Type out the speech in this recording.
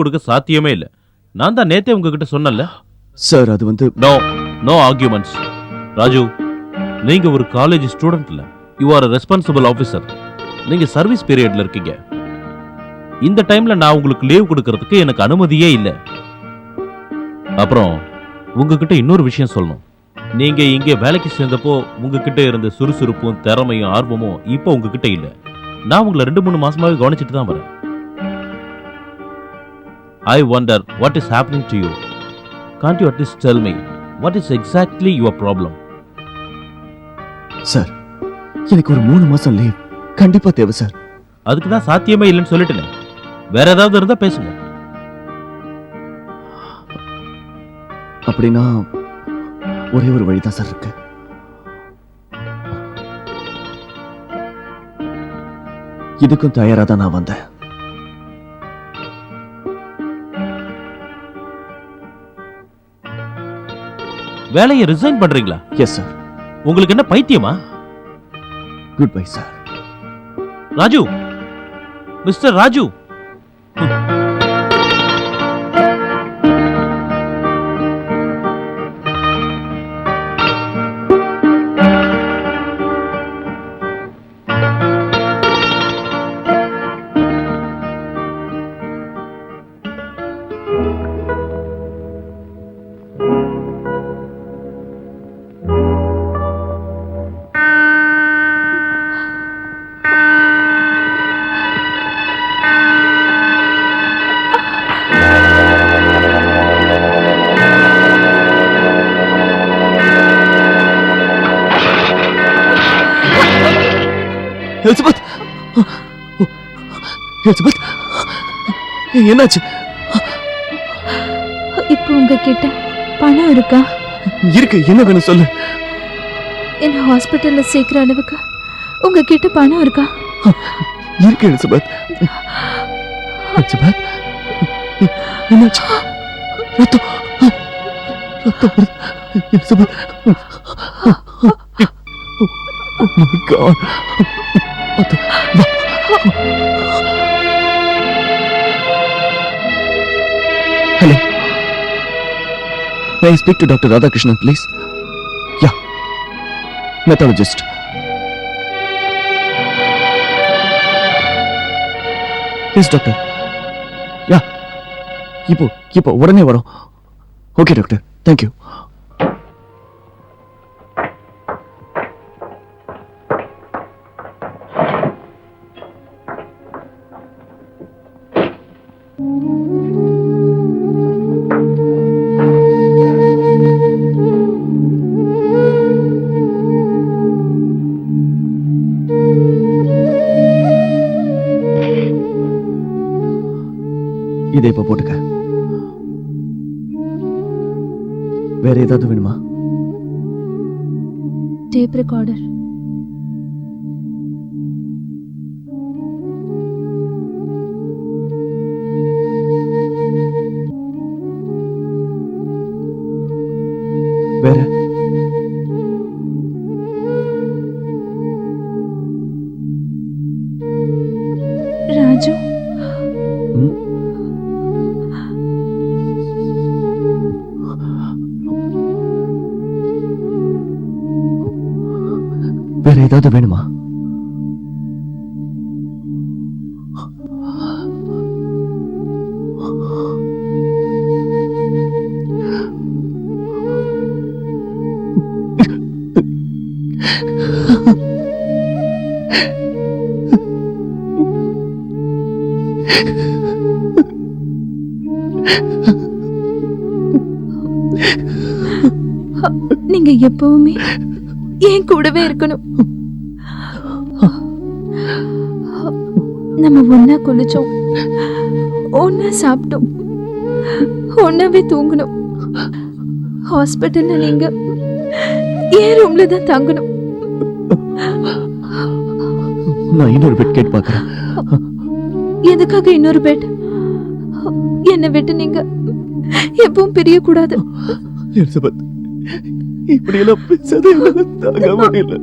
கொடுக்க சாத்தியமே இல்லை. நான் தான் நேத்தே உங்ககிட்ட சொன்னல சார். அது வந்து நோ ஆர்கியூமெண்ட்ஸ். ராஜு, நீங்க ஒரு காலேஜ் ஸ்டூடெண்ட் இல்ல, யூ ஆர் ரெஸ்பான்சிபிள் ஆபீசர். நீங்க சர்வீஸ் பீரியட்ல இருக்கீங்க. இந்த டைம்ல நான் உங்களுக்கு லீவ் கொடுக்கறதுக்கு எனக்கு அனுமதியே இல்லை. அப்புறம் உங்ககிட்ட இன்னொரு விஷயம் சொல்லணும். நீங்க இங்க வேலைக்கு சேர்ந்தப்போ உங்ககிட்ட இருந்த சுறுசுறுப்பும் திறமையும் ஆர்வமும் இப்போ உங்ககிட்ட இல்ல. நான் உங்களை 2-3 மாசமாவே கவனிச்சுட்டு தான் வரேன். I wonder what is happening to you. Can't you at least tell me what is exactly your problem? Sir, எனக்கு ஒரு 3 மாசம் லீவ் கண்டிப்பா தேவை சார். அதுக்கு தான் சாத்தியமே இல்லைன்னு சொல்லிட்டேனே. வேற ஏதாவது இருந்தா பேசுங்க. அப்படின்னா ஒரே ஒரு வழிதான் சார் இருக்கு. இதுக்கும் தயாரா தான் நான் வந்தேன். வேலையை ரிசைன் பண்றீங்களா? Yes sir. உங்களுக்கு என்ன பைத்தியமா? Good bye sir. Raju, mister Raju. Elizabeth, Elizabeth, என்னாச்சு? இப்போ உங்ககிட்ட பணம் இருக்கா? இருக்கு. என்ன வேணும் சொல்லு. என்ன ஹாஸ்பிட்டல்ல சேர்க்கிற அளவுக்கு உங்ககிட்ட பணம் இருக்கா? இருக்கு எலிசபெத். எலிசபெத், என்னாச்சு? ரத்தம் ரத்தம் வருது. Elizabeth, oh my God. Hello. May I speak to Dr. Radhakrishnan, please? Yeah. Methologist. Yes, doctor. Yeah. இப்போ உடனே வரோம். Okay, doctor. Thank you. இதை இப்ப போட்டுக்க. வேற ஏதாவது வேணுமா? Tape recorder. வேற ராஜு, வேற ஏதாவது வேணுமா? நீங்க எப்பவுமே என் கூடவே இருக்கணும். நம்ம ஒன்னா குளிச்சோம், ஒன்னா சாப்பிட்டோம், ஒன்னாவே தூங்கணும். ஹாஸ்பிட்டல்ல நீங்க என் ரூம்ல தான் தங்கணும். நான் இன்னொரு பெட் கேட்டு பார்க்கிறேன். எதுக்காக இன்னொரு பெட்? என்னை விட்டு நீங்க எப்பவும் பிரியக்கூடாது. எலிசபெத், இப்படி எல்லாம் பேசாத, தாங்க முடியல.